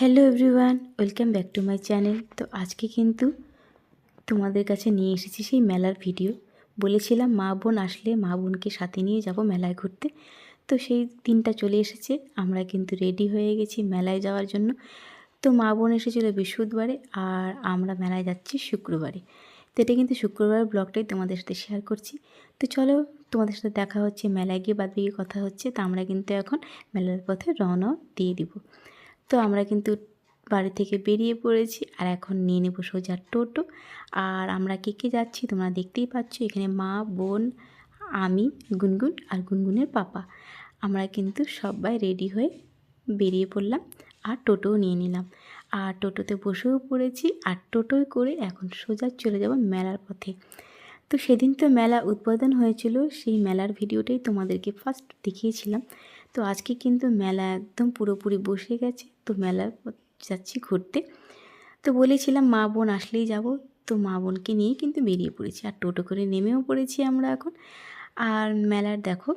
Hello everyone, welcome back to my channel. তো আজকে কিন্তু তোমাদের কাছে নিয়ে এসেছি সেই মেলার ভিডিও। বলেছিলাম মা বোন আসলে মা বোনকে সাথে নিয়ে যাব মেলায় ঘুরতে। তো সেই দিনটা চলে এসেছে, আমরা কিন্তু রেডি হয়ে গেছি মেলায় যাওয়ার জন্য। তো মা বোন এসেছিলো বৃহস্পতিবারে আর আমরা মেলায় যাচ্ছি শুক্রবারে। তো এটা কিন্তু শুক্রবার ব্লগটাই তোমাদের সাথে শেয়ার করছি। তো চলো, তোমাদের সাথে দেখা হচ্ছে মেলায় গিয়ে, বাদ বাকি কথা হচ্ছে। তো আমরা কিন্তু এখন মেলার পথে রওনা দিয়ে দিব। তো আমরা কিন্তু বাড়ি থেকে বেরিয়ে পড়েছি আর এখন নিয়ে নেবো সোজা টোটো। আর আমরা কে কে যাচ্ছি তোমরা দেখতেই পাচ্ছ, এখানে মা, বোন, আমি, গুনগুন আর গুনগুনের পাপা। আমরা কিন্তু সবাই রেডি হয়ে বেরিয়ে পড়লাম আর টোটোও নিয়ে নিলাম। আর টোটোতে বসেও পড়েছি আর টোটোয় করে এখন সোজা চলে যাব মেলার পথে। তো সেদিন তো মেলা উদ্বোধন হয়েছিল, সেই মেলার ভিডিওটাই তোমাদেরকে ফার্স্ট দেখিয়েছিলাম। তো আজকে কিন্তু মেলা একদম পুরোপুরি বসে গেছে, তো মেলার যাচ্ছি ঘুরতে। তো বলেছিলাম মা বোন আসলেই যাব, তো মা বোনকে নিয়েই কিন্তু বেরিয়ে পড়েছি আর টোটো করে নেমেও পড়েছি আমরা এখন। আর মেলার দেখো,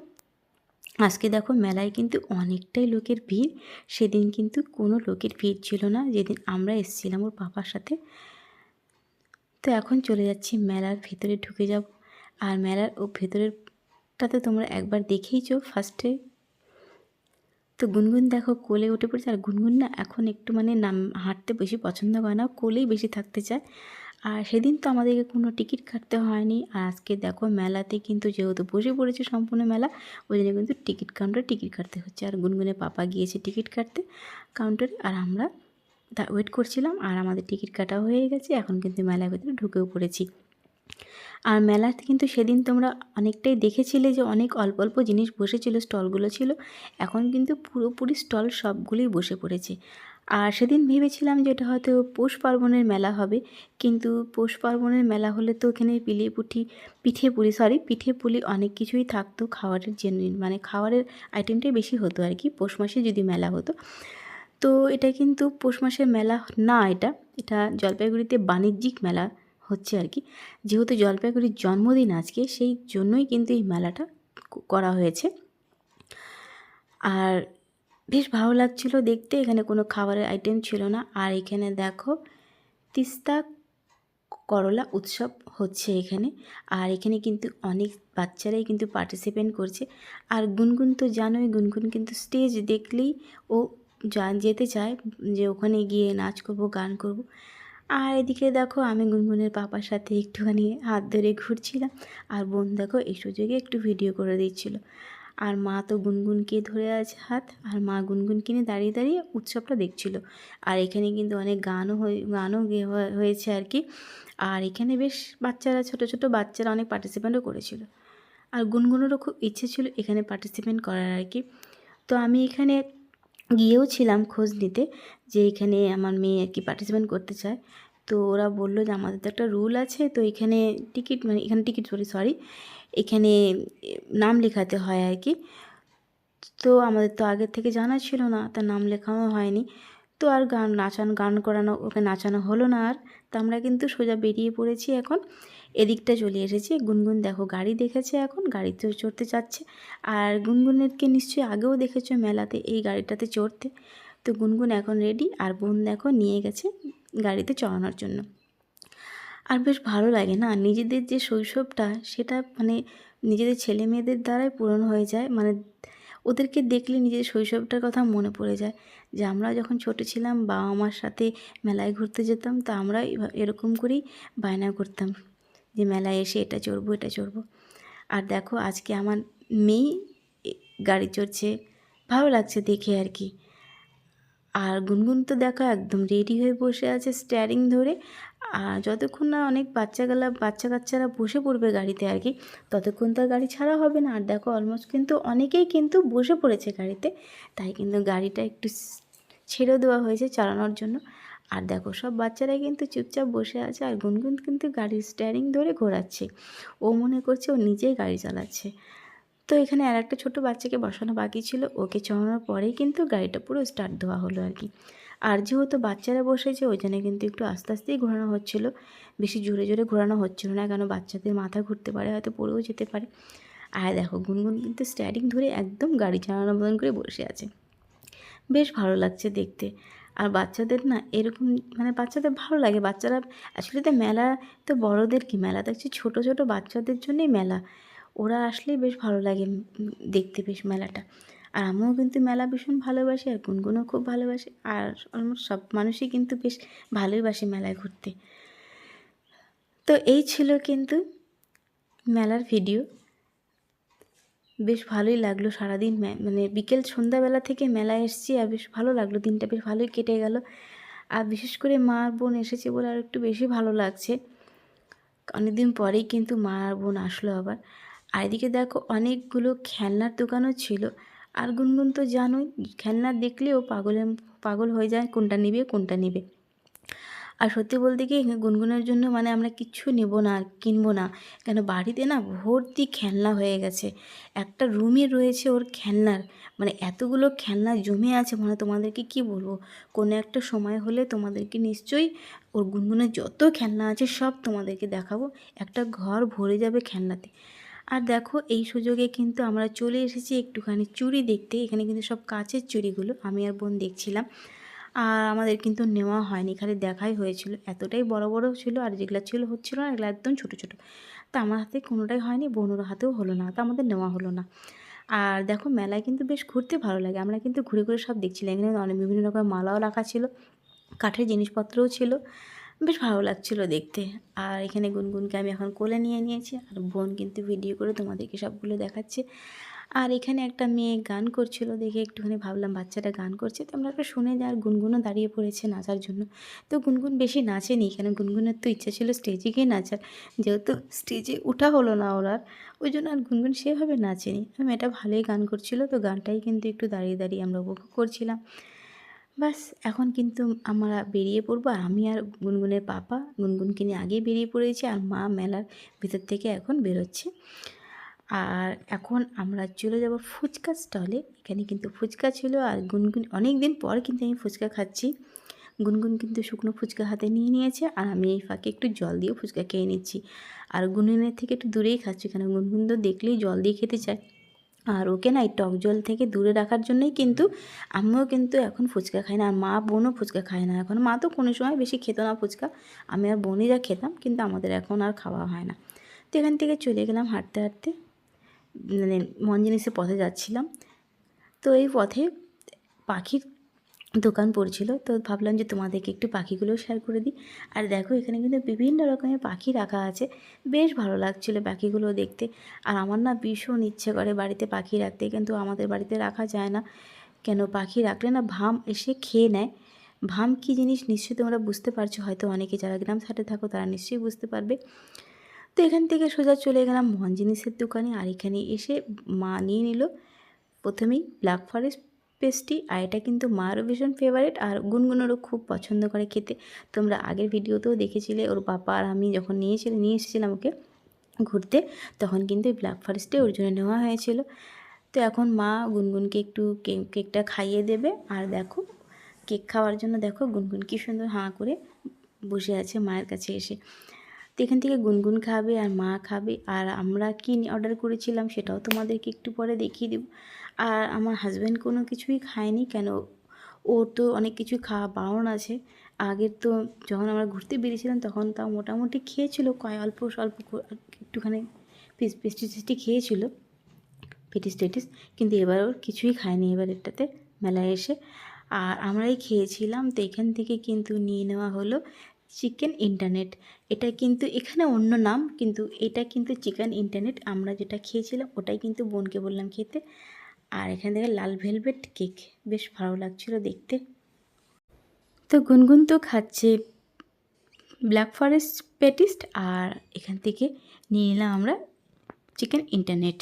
আজকে দেখো মেলায় কিন্তু অনেকটাই লোকের ভিড়। সেদিন কিন্তু কোনো লোকের ভিড় ছিল না, যেদিন আমরা এসেছিলাম ওর পাপার সাথে। তো এখন চলে যাচ্ছি মেলার ভেতরে, ঢুকে যাব। আর মেলার ভেতরেরটা তো তোমরা একবার দেখেইছো ফার্স্টে। তো গুনগুন দেখো কোলে উঠে পড়েছে, আর গুনগুন না এখন একটু নাম হাঁটতে বেশি পছন্দ করে না, কোলেই বেশি থাকতে চায়। আর সেদিন তো আমাদেরকে কোনো টিকিট কাটতে হয়নি। আর আজকে দেখো মেলাতে কিন্তু যেহেতু বসে পড়েছে সম্পূর্ণ মেলা, ওই জন্য কিন্তু টিকিট কাউন্টারে টিকিট কাটতে হচ্ছে। আর গুনগুনের পাপা গিয়েছে টিকিট কাটতে কাউন্টারে, আর আমরা ওয়েট করছিলাম। আর আমাদের টিকিট কাটা হয়ে গেছে, এখন কিন্তু মেলার ভেতরে ঢুকেও পড়েছি। আর মেলাতে কিন্তু সেদিন তোমরা অনেকটাই দেখেছিলে যে অনেক অল্প অল্প জিনিস বসেছিল, স্টলগুলো ছিল। এখন কিন্তু পুরোপুরি স্টল সবগুলোই বসে পড়েছে। আর সেদিন ভেবেছিলাম যে এটা হয়তো পৌষ পার্বণের মেলা হবে, কিন্তু পৌষ পার্বণের মেলা হলে তো ওখানে পিঠে পুলি অনেক কিছুই থাকতো, খাবারের জন্য খাবারের আইটেমটাই বেশি হতো আর কি, পৌষ মাসে যদি মেলা হতো। তো এটা কিন্তু পৌষ মাসের মেলা না, এটা এটা জলপাইগুড়িতে বাণিজ্যিক মেলা হচ্ছে আর কি। যেহেতু জলপাইগুড়ির জন্মদিন আজকে, সেই জন্যই কিন্তু এই মেলাটা করা হয়েছে। আর বেশ ভালো লাগছিল দেখতে, এখানে কোনো খাবারের আইটেম ছিল না। আর এখানে দেখো তিস্তা করলা উৎসব হচ্ছে এখানে। আর এখানে কিন্তু অনেক বাচ্চারাই কিন্তু পার্টিসিপেট করছে। আর গুনগুন তো জানোই, গুনগুন কিন্তু স্টেজ দেখলেই ও যেতে চায় যে ওখানে গিয়ে নাচ করব, গান করব। আর এদিকে দেখো আমি গুনগুনের পাপার সাথে একটুখানি হাত ধরে ঘুরছিলাম, আর বোন দেখো এই সুযোগে একটু ভিডিও করে দিচ্ছিল। আর মা তো গুনগুনকে ধরে আছে হাত, আর মা গুনগুনকে নিয়ে দাঁড়িয়ে দাঁড়িয়ে উৎসবটা দেখছিল। আর এখানে কিন্তু অনেক গানও হয়েছে আর কি। আর এখানে বেশ বাচ্চারা, ছোট ছোট বাচ্চারা অনেক পার্টিসিপেন্টও করেছিল। আর গুনগুনেরও খুব ইচ্ছে ছিল এখানে পার্টিসিপেন্ট করার আর কি। তো আমি এখানে গিয়েও ছিলাম খোঁজ নিতে যে এখানে আমার মেয়ে আর কি পার্টিসিপেন্ট করতে চায়। তো ওরা বললো যে আমাদের তো একটা রুল আছে, তো এখানে এখানে নাম লেখাতে হয় আর কি। তো আমাদের তো আগের থেকে জানা ছিল না, তার নাম লেখানো হয়নি। তো আর গান করানো, ওকে নাচানো হলো না আর। তো আমরা কিন্তু সোজা বেরিয়ে পড়েছি এখন, এদিকটা চলে এসেছি। গুনগুন দেখো গাড়ি দেখেছে, এখন গাড়িতে চড়তে যাচ্ছে। আর গুনগুনেরকে নিশ্চয়ই আগেও দেখেছো মেলাতে এই গাড়িটাতে চড়তে। তো গুনগুন এখন রেডি, আর বোন দেখো নিয়ে গেছে গাড়িতে চড়ানোর জন্য। আর বেশ ভালো লাগে না, নিজেদের যে শৈশবটা সেটা নিজেদের ছেলে মেয়েদের দ্বারাই পূরণ হয়ে যায়। ওদেরকে দেখলে নিজের শৈশবটার কথা মনে পড়ে যায় যে আমরা যখন ছোটো ছিলাম বাবা মার সাথে মেলায় ঘুরতে যেতাম, তো আমরা এরকম করেই বায়না করতাম যে মেলায় এসে এটা চড়বো এটা চড়বো। আর দেখো আজকে আমার মেয়ে গাড়ি চড়ছে, ভালো লাগছে দেখে আর কি। আর গুনগুন তো দেখো একদম রেডি হয়ে বসে আছে স্টিয়ারিং ধরে। আর যতক্ষণ না অনেক বাচ্চা কাচ্চারা বসে পড়বে গাড়িতে আর কি, ততক্ষণ তো আর গাড়ি ছাড়া হবে না। আর দেখো অলমোস্ট কিন্তু অনেকেই কিন্তু বসে পড়েছে গাড়িতে, তাই কিন্তু গাড়িটা একটু ছেড়ে দেওয়া হয়েছে চালানোর জন্য। আর দেখো সব বাচ্চারাই কিন্তু চুপচাপ বসে আছে, আর গুনগুন কিন্তু গাড়ির স্টিয়ারিং ধরে ঘোরাচ্ছে। ও মনে করছে ও নিজেই গাড়ি চালাচ্ছে। তো এখানে আর একটা ছোটো বাচ্চাকে বসানো বাকি ছিল, ওকে চড়ানোর পরেই কিন্তু গাড়িটা পুরো স্টার্ট দেওয়া হলো আর কি। আর যেহেতু বাচ্চারা বসেছে ওই জন্য কিন্তু একটু আস্তে আস্তেই ঘোরানো হচ্ছিলো, বেশি জোরে জোরে ঘোরানো হচ্ছিলো না, কেন বাচ্চাদের মাথা ঘুরতে পারে, হয়তো পড়েও যেতে পারে। আর দেখো গুনগুন কিন্তু স্টিয়ারিং ধরে একদম গাড়ি চালানোর মতন করে বসে আছে, বেশ ভালো লাগছে দেখতে। আর বাচ্চাদের না এরকম মানে বাচ্চাদের ভালো লাগে, বাচ্চারা অ্যাকচুয়ালি তো মেলা তো বড়োদের কি, মেলা দেখছি ছোটো ছোটো বাচ্চাদের জন্যই মেলা, ওরা আসলেই বেশ ভালো লাগে দেখতে বেশ মেলাটা। আর আমিও কিন্তু মেলা ভীষণ ভালোবাসি, আর গুনগুনও খুব ভালোবাসে, আর অলমোস্ট সব মানুষই কিন্তু বেশ ভালোই বাসে মেলায় ঘুরতে। তো এই ছিল কিন্তু মেলার ভিডিও। বেশ ভালোই লাগলো সারাদিন, মানে বিকেল সন্ধ্যাবেলা থেকে মেলায় এসেছি, আর বেশ ভালো লাগলো, দিনটা বেশ ভালোই কেটে গেল। আর বিশেষ করে মা আর বোন এসেছে বলে আর একটু বেশি ভালো লাগছে, অনেকদিন পরেই কিন্তু মা আর বোন আসলো আবার। আর এদিকে দেখো অনেকগুলো খেলনার দোকানও ছিল, আর গুনগুন তো জানোই খেলনা দেখলেও পাগল হয়ে যায়, কোনটা নিবে কোনটা নিবে। আর সত্যি বলতে কি গুনগুনের জন্য মানে আমরা কিচ্ছু নেব না আর কিনবো না, কেন বাড়িতে না ভর্তি খেলনা হয়ে গেছে, একটা রুমই রয়েছে ওর খেলনার, মানে এতগুলো খেলনা জমে আছে, মানে তোমাদেরকে কি বলবো, কোনো একটা সময় হলে তোমাদেরকে নিশ্চয়ই ওর গুনগুনের যত খেলনা আছে সব তোমাদেরকে দেখাবো, একটা ঘর ভরে যাবে খেলনাতে। আর দেখো এই সুযোগে কিন্তু আমরা চলে এসেছি একটুখানি চুড়ি দেখতে, এখানে কিন্তু সব কাচের চুড়িগুলো আমি আর বোন দেখছিলাম, আর আমাদের কিন্তু নেওয়া হয়নি, খালি দেখাই হয়েছিল, এতটাই বড় বড় ছিল, আর যেগুলো হচ্ছিল না এগুলো একদম ছোটো ছোটো, তো আমার হাতে কোনোটাই হয়নি, বোনের হাতেও হলো না, তো আমাদের নেওয়া হলো না। আর দেখো মেলায় কিন্তু বেশ ঘুরতে ভালো লাগে, আমরা কিন্তু ঘুরে ঘুরে সব দেখছিলাম, এখানে অনেক বিভিন্ন রকমের মালাও রাখা ছিল, কাঠের জিনিসপত্রও ছিল, বেশ ভালো লাগছিলো দেখতে। আর এখানে গুনগুনকে আমি এখন কোলে নিয়ে নিয়েছি, আর বোন কিন্তু ভিডিও করে তোমাদেরকে সবগুলো দেখাচ্ছে। আর এখানে একটা মেয়ে গান করছিল দেখে একটুখানি ভাবলাম বাচ্চাটা গান করছে, তো আমরা একটা শুনে যাই, আর গুনগুনও দাঁড়িয়ে পড়েছে নাচার জন্য। তো গুনগুন বেশি নাচেনি, কেন গুনগুনের তো ইচ্ছা ছিল স্টেজে গিয়ে নাচার, যেহেতু স্টেজে ওঠা হলো না ওর, আর ওই জন্য আর গুনগুন সেভাবে নাচেনি। মেয়েটা ভালোই গান করছিল, তো গানটাই কিন্তু একটু দাঁড়িয়ে দাঁড়িয়ে আমরা উপভোগ করছিলাম। বাস এখন কিন্তু আমরা বেরিয়ে পড়বো, আর আমি আর গুনগুনের পাপা গুনগুনকে নিয়ে আগেই বেরিয়ে পড়েছি, আর মা মেলার ভিতর থেকে এখন বেরোচ্ছে। আর এখন আমরা চলে যাব ফুচকা স্টলে, এখানে কিন্তু ফুচকা ছিল, আর গুনগুন অনেক দিন পর কিন্তু আমি ফুচকা খাচ্ছি, গুনগুন কিন্তু শুকনো ফুচকা হাতে নিয়ে নিয়েছে, আর আমি এই ফাঁকে একটু জল দিয়ে ফুচকা খেয়ে নিচ্ছি, আর গুনগুনের থেকে একটু দূরেই খাচ্ছি, কেন গুনগুন তো দেখলেই জল দিয়ে খেতে চায়, আর ওকে না এই টক জল থেকে দূরে রাখার জন্যই কিন্তু আমিও কিন্তু এখন ফুচকা খাই না, আর মা বোনও ফুচকা খায় না এখন, মা তো কোনো সময় বেশি খেত না ফুচকা, আমি আর বোনই যা খেতাম, কিন্তু আমাদের এখন আর খাওয়া হয় না। তো এখান থেকে চলে গেলাম হাঁটতে হাঁটতে, মানে মঞ্জিনিসের পথে যাচ্ছিলাম, তো এই পথে পাখির দোকান পড়ছিল, তো ভাবলাম যে তোমাদেরকে একটু পাখিগুলোও শেয়ার করে দিই। আর দেখো এখানে কিন্তু বিভিন্ন রকমের পাখি রাখা আছে, বেশ ভালো লাগছিলো পাখিগুলো দেখতে, আর আমার না ভীষণ ইচ্ছে করে বাড়িতে পাখি রাখতে, কিন্তু আমাদের বাড়িতে রাখা যায় না, কেন পাখি রাখলে না ভাম এসে খেয়ে নেয়। ভাম কী জিনিস নিশ্চয়ই তোমরা বুঝতে পারছো, হয়তো অনেকে যারা গ্রাম সাইডে থাকো তারা নিশ্চয়ই বুঝতে পারবে। তো এখান থেকে সোজা চলে গেলাম মন জিনিসের দোকানে, আর এখানে এসে মা নিয়ে নিল প্রথমেই ব্ল্যাক ফরেস্ট পেস্ট্রি, আর এটা কিন্তু মারও ভীষণ ফেভারিট, আর গুনগুনেরও খুব পছন্দ করে খেতে, তোমরা আগের ভিডিওতেও দেখেছিলে, ওর পাপা আর আমি যখন নিয়ে এসেছিলাম ওকে ঘুরতে, তখন কিন্তু এই ব্ল্যাক ফরেস্টে ওর জন্য নেওয়া হয়েছিল। তো এখন মা গুনগুনকে একটু কেকটা খাইয়ে দেবে, আর দেখো কেক খাওয়ার জন্য দেখো গুনগুন কী সুন্দর হাঁ করে বসে আছে মায়ের কাছে এসে। তো এখান থেকে গুনগুন খাবে আর মা খাবে, আর আমরা কী অর্ডার করেছিলাম সেটাও তোমাদেরকে একটু পরে দেখিয়ে দেব। আর আমার হাজব্যান্ড কোনো কিছুই খায়নি, কেন ওর তো অনেক কিছু খাওয়া বারণ আছে, আগের তো যখন আমরা ঘুরতে বেরিয়েছিলাম তখন তাও মোটামুটি খেয়েছিল, অল্প স্বল্প একটুখানি পেস্ট্রি খেয়েছিল, পেটিস টেটিস, কিন্তু এবার ওর কিছুই খায়নি এবার এটাতে মেলায় এসে, আর আমরাই খেয়েছিলাম। তো এখান থেকে কিন্তু নিয়ে নেওয়া হলো চিকেন ইন্টারনেট, এটা কিন্তু এখানে অন্য নাম, কিন্তু এটা কিন্তু চিকেন ইন্টারনেট, আমরা যেটা খেয়েছিলাম ওটাই কিন্তু বোনকে বললাম খেতে। আর এখান থেকে লাল ভেলভেট কেক, বেশ ভালো লাগছিলো দেখতে। তো গুনগুন তো খাচ্ছে ব্ল্যাক ফরেস্ট পেটিস্ট, আর এখান থেকে নিয়ে নিলাম আমরা চিকেন ইন্টারনেট,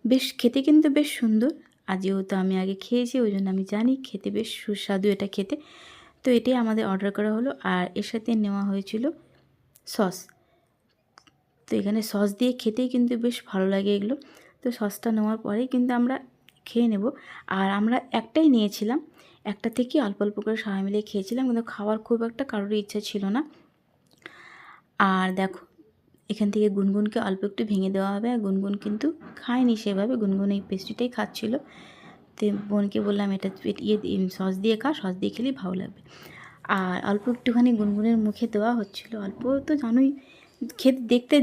বেশ খেতে কিন্তু বেশ সুন্দর, আর যেহেতু আমি আগে খেয়েছি ওই জন্য আমি জানি খেতে বেশ সুস্বাদু এটা খেতে। তো এটাই আমাদের অর্ডার করা হলো, আর এর সাথে নেওয়া হয়েছিল সস, তো এখানে সস দিয়ে খেতেই কিন্তু বেশ ভালো লাগে এগুলো। তো সসটা নেওয়ার পরেই কিন্তু আমরা খেয়ে নেব, আর আমরা একটাই নিয়েছিলাম, একটা থেকে অল্প অল্প করে সবাই মিলে খেয়েছিলাম, কিন্তু খাওয়ার খুব একটা কারোরই ইচ্ছা ছিল না। আর দেখো এখান থেকে গুনগুনকে অল্প একটু ভেঙে দেওয়া হবে, আর গুনগুন কিন্তু খায়নি সেভাবে, গুনগুন এই পেস্ট্রিটাই খাচ্ছিল। তো বোনকে বললাম এটা সস দিয়ে খা, সস দিয়ে খেলেই ভালো লাগবে। আর অল্প একটুখানি গুনগুনের মুখে দেওয়া হচ্ছিলো। অল্প তো জানোই,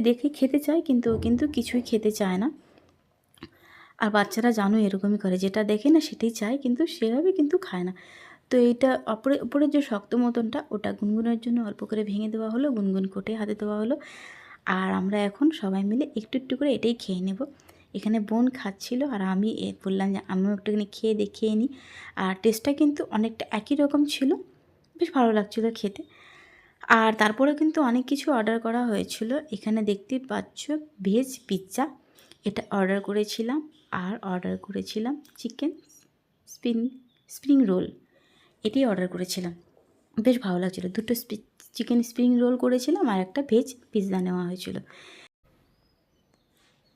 দেখে খেতে চায়, কিন্তু কিছুই খেতে চায় না। আর বাচ্চারা জানোই এরকমই করে, যেটা দেখে না সেটাই চায়, কিন্তু সেভাবে কিন্তু খায় না। তো এইটা উপরের যে শক্ত মতনটা, ওটা গুনগুনের জন্য অল্প করে ভেঙে দেওয়া হলো, গুনগুন কোটে হাতে দেওয়া হলো। আর আমরা এখন সবাই মিলে একটু একটু করে এটাই খেয়ে নেব। এখানে বোন খাচ্ছিল আর আমি বললাম যে আমিও একটুখানি খেয়ে দেখিয়ে নিই। আর টেস্টটা কিন্তু অনেকটা একই রকম ছিল, বেশ ভালো লাগছিলো খেতে। আর তারপরে কিন্তু অনেক কিছু অর্ডার করা হয়েছিল। এখানে দেখতেই পাচ্ছ ভেজ পিৎজা, এটা অর্ডার করেছিলাম। আর অর্ডার করেছিলাম চিকেন স্প্রিং রোল, এটাই অর্ডার করেছিলাম। বেশ ভালো লাগছিলো। দুটো চিকেন স্প্রিং রোল করেছিলাম আর একটা ভেজ পিৎজা নেওয়া হয়েছিল।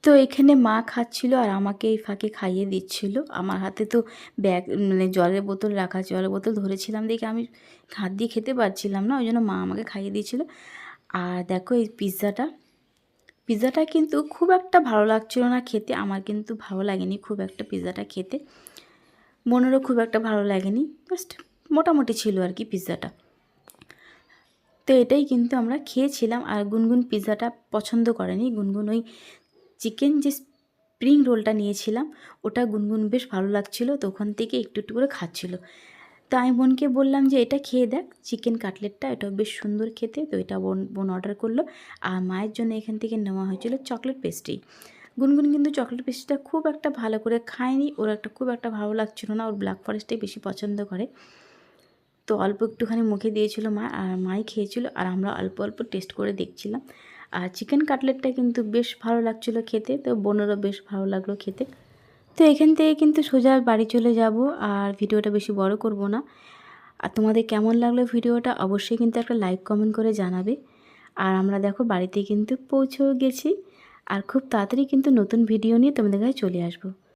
তো এখানে মা খাচ্ছিল আর আমাকে এই ফাঁকে খাইয়ে দিচ্ছিল। আমার হাতে তো ব্যাগ মানে জলের বোতল রাখা, জলের বোতল ধরেছিলাম দেখে আমি হাত দিয়ে খেতে পারছিলাম না, ওই জন্য মা আমাকে খাইয়ে দিয়েছিল। আর দেখো এই পিৎজাটা কিন্তু খুব একটা ভালো লাগছিল না খেতে, আমার কিন্তু ভালো লাগেনি খুব একটা পিৎজাটা খেতে, বোনেরও খুব একটা ভালো লাগেনি, জাস্ট মোটামুটি ছিল আর কি পিৎজাটা। তো এটাই কিন্তু আমরা খেয়েছিলাম। আর গুনগুন পিৎজাটা পছন্দ করেনি, গুনগুন ওই চিকেন যে স্প্রিং রোলটা নিয়েছিলাম ওটা গুনগুন বেশ ভালো লাগছিলো, তো ওখান থেকে একটু একটু করে খাচ্ছিলো। তো আমি বোনকে বললাম যে এটা খেয়ে দেখ, চিকেন কাটলেটটা, এটাও বেশ সুন্দর খেতে। তো এটা বোন অর্ডার করলো। আর মায়ের জন্য এখান থেকে নেওয়া হয়েছিল চকলেট পেস্ট্রি। গুনগুন কিন্তু চকলেট পেস্ট্রিটা খুব একটা ভালো করে খায়নি, ওর খুব একটা ভালো লাগছিলো না, ওর ব্ল্যাক ফরেস্টটাই বেশি পছন্দ করে। তো অল্প একটুখানি মুখে দিয়েছিল মা, আর মাই খেয়েছিল, আর আমরা অল্প অল্প টেস্ট করে দেখছিলাম। আর চিকেন কাটলেটটা কিন্তু বেশ ভালো লাগছিলো খেতে, তো বোনেরও বেশ ভালো লাগলো খেতে। তো এখান থেকে কিন্তু সোজা বাড়ি চলে যাব, আর ভিডিওটা বেশি বড় করব না। আর তোমাদের কেমন লাগলো ভিডিওটা অবশ্যই কিন্তু একটা লাইক কমেন্ট করে জানাবে। আর আমরা দেখো বাড়িতে কিন্তু পৌঁছেও গেছি, আর খুব তাড়াতাড়ি কিন্তু নতুন ভিডিও নিয়ে তোমাদের কাছে চলে আসবো।